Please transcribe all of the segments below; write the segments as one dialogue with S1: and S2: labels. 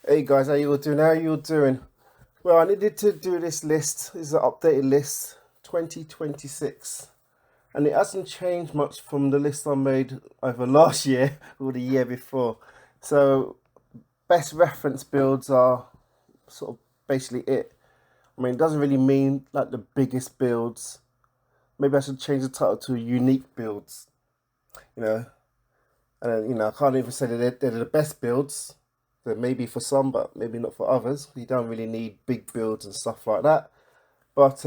S1: Hey guys, how you all doing? How you all doing? Well, I needed to do this list. This is an updated list, 2026. And it hasn't changed much from the list I made either last year or the year before. So, best reference builds are sort of basically it. I mean, it doesn't really mean like the biggest builds. Maybe I should change the title to unique builds, you know. And I can't even say that they're the best builds. That maybe for some, but maybe not for others. You don't really need big builds and stuff like that. But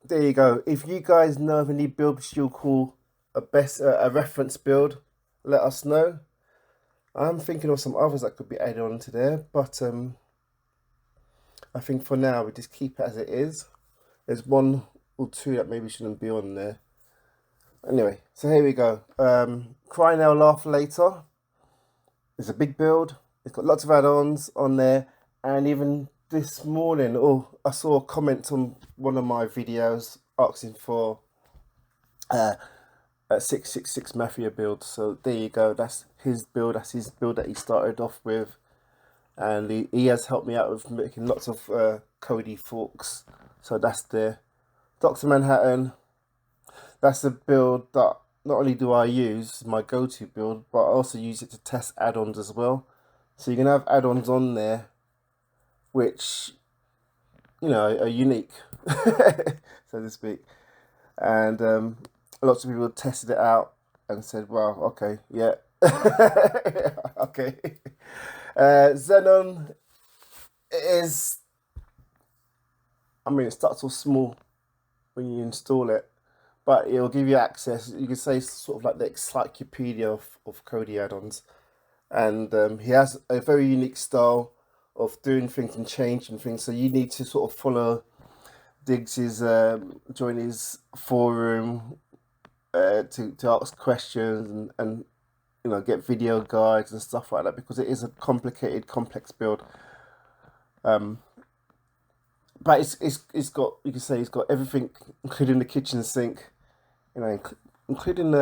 S1: there you go. If you guys know of any builds you'll call a reference build, let us know. I'm thinking of some others that could be added on to there, but I think for now we just keep it as it is. There's one or two that maybe shouldn't be on there. Anyway, so here we go. Cry Now Laugh Later is a big build. It's got lots of add-ons on there, and even this morning, I saw a comment on one of my videos asking for a 666 Mafia build. So there you go. That's his build. That's his build that he started off with, and he has helped me out with making lots of Kodi forks. So that's there. Dr. Manhattan. That's the build that not only do I use my go-to build, but I also use it to test add-ons as well. So you can have add-ons on there which, are unique, so to speak. And lots of people tested it out and said, well, okay, yeah. Okay. Zenon is, it starts off small when you install it, but it'll give you access. You can say sort of like the encyclopedia of Kodi add-ons. And he has a very unique style of doing things and changing things. So you need to sort of follow Diggs's, join his forum to ask questions and get video guides and stuff like that, because it is a complicated, complex build. But it's got, you can say it's got everything, including the kitchen sink, including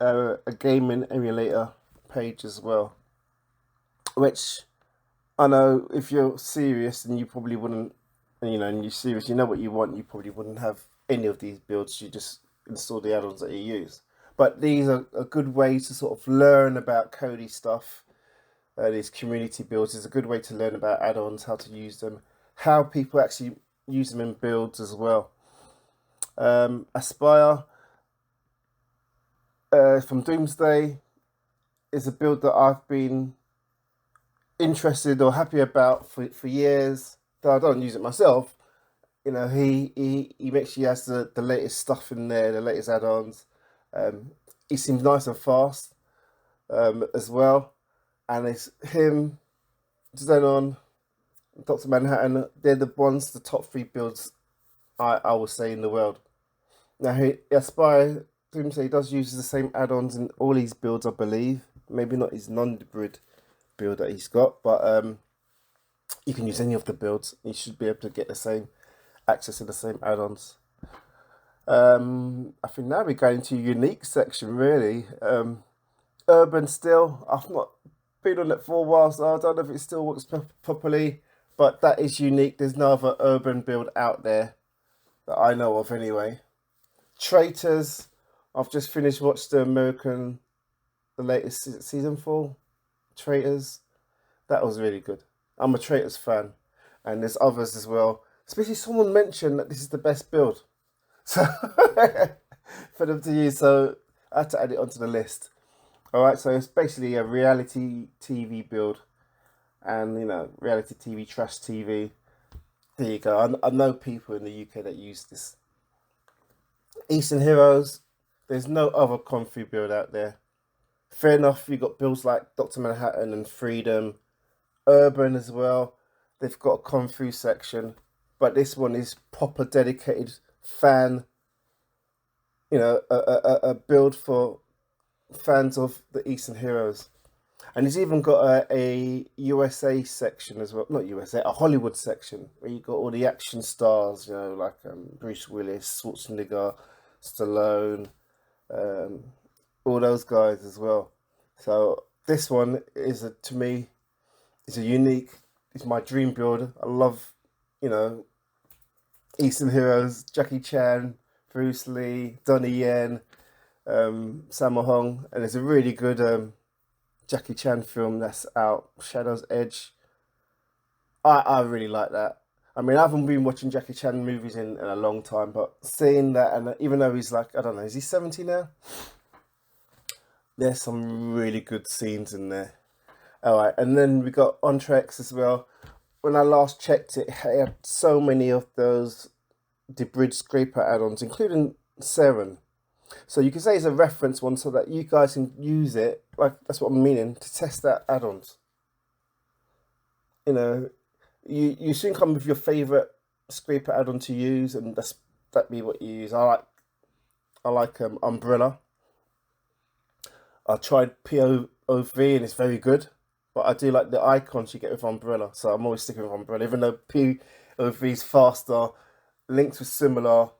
S1: a gaming emulator page as well, which I know if you're serious and you probably wouldn't, and you're serious, you know what you want, you probably wouldn't have any of these builds. You just install the add-ons that you use. But these are a good way to sort of learn about Kodi stuff. These community builds is a good way to learn about add-ons, how to use them, how people actually use them in builds as well. Aspire from Doomsday is a build that I've been interested or happy about for years, though I don't use it myself. He makes sure he has the latest stuff in there, the latest add-ons. He seems nice and fast as well. And it's him, Zenon, Dr. Manhattan. They're the top three builds I would say in the world. Now, Aspire Doomsday does use the same add-ons in all his builds, I believe. Maybe not his Non-Debrid build that he's got, but you can use any of the builds. You should be able to get the same access to the same add-ons. I think now we're going to unique section, really. Urban still, I've not been on it for a while, so I don't know if it still works properly, but that is unique. There's no other urban build out there that I know of anyway. Traitors, I've just finished watching the latest season 4, Traitors. That was really good. I'm a Traitors fan, and there's others as well. Especially someone mentioned that this is the best build, so for them to use. So I had to add it onto the list. All right, so it's basically a reality TV build, and reality TV, trash TV. There you go. I know people in the UK that use this. Eastern Heroes. There's no other comfy build out there. Fair enough, you've got builds like Dr. Manhattan and Freedom, Urban as well. They've got a come-through section, but this one is proper dedicated fan, a build for fans of the Eastern Heroes. And he's even got a USA section as well. Not USA, a Hollywood section, where you've got all the action stars, like Bruce Willis, Schwarzenegger, Stallone, all those guys as well. So this one is, to me, It's a unique, it's my dream build. I love, you know, Eastern heroes, Jackie Chan, Bruce Lee, Donnie Yen, Sammo Hung, and there's a really good Jackie Chan film that's out, Shadow's Edge. I really like that. I mean, I haven't been watching Jackie Chan movies in a long time, but seeing that, and even though he's like, I don't know, is he 70 now? There's some really good scenes in there. All right, and then we got Ontrex as well. When I last checked it had so many of those Debrid scraper add-ons, including Zenon. So you can say it's a reference one so that you guys can use it, like that's what I'm meaning, to test that add-ons. You know, you soon come with your favorite scraper add-on to use, and that be what you use. I like Umbrella. I tried POV and it's very good, but I do like the icons you get with Umbrella, so I'm always sticking with Umbrella. Even though POV is faster, links were similar,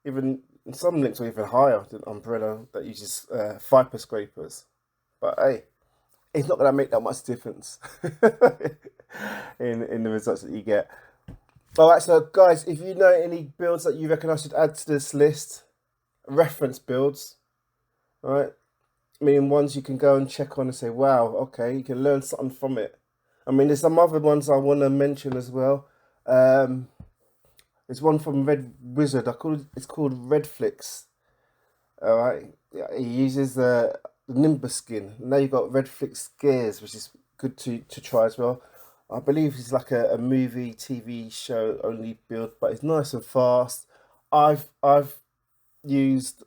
S1: even some links were even higher than Umbrella that uses Viper scrapers. But hey, it's not gonna make that much difference in the results that you get. Alright, so guys, if you know any builds that you reckon I should add to this list, reference builds, alright, I mean ones you can go and check on and say, wow, okay, you can learn something from it. I mean, there's some other ones I want to mention as well. There's one from Red Wizard. It's called Redflix. All right, yeah, he uses the Nimbus skin. Now you've got Redflix gears, which is good to try as well. I believe it's like a movie, TV show only build, but it's nice and fast. I've used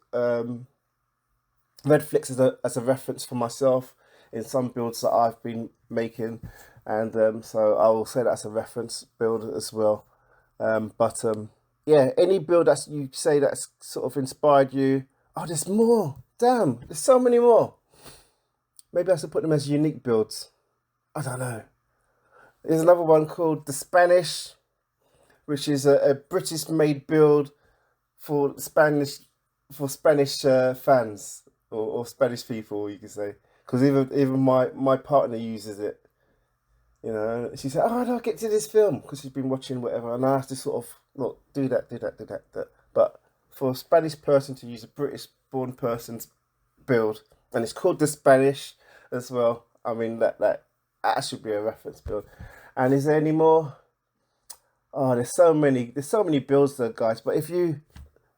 S1: Redflix as a reference for myself in some builds that I've been making, and so I will say that as a reference build as well. Yeah, any build that you say that's sort of inspired you. Oh, there's more. Damn, there's so many more. Maybe I should put them as unique builds. I don't know. There's another one called the Spanish, which is a British-made build for Spanish fans or Spanish people, you can say. Because even my partner uses it. You know, she said, "Oh, I'll get to this film," because she's been watching whatever, and I have to sort of look, do that. But for a Spanish person to use a British-born person's build, and it's called the Spanish as well. I mean, that should be a reference build. And is there any more? Oh, there's so many builds there, guys. But if you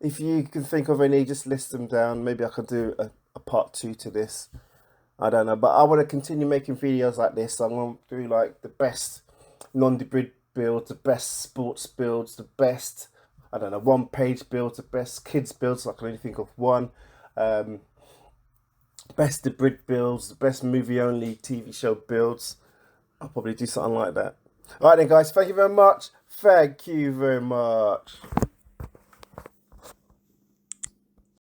S1: can think of any, just list them down. Maybe I could do a part 2 to this. I don't know, but I want to continue making videos like this. I'm going to do like the best non-Debrid builds, the best sports builds, the best, I don't know, one-page builds, the best kids builds. I can only think of one. Best Debrid builds, the best movie-only TV show builds. I'll probably do something like that. All right then, guys. Thank you very much. Thank you very much.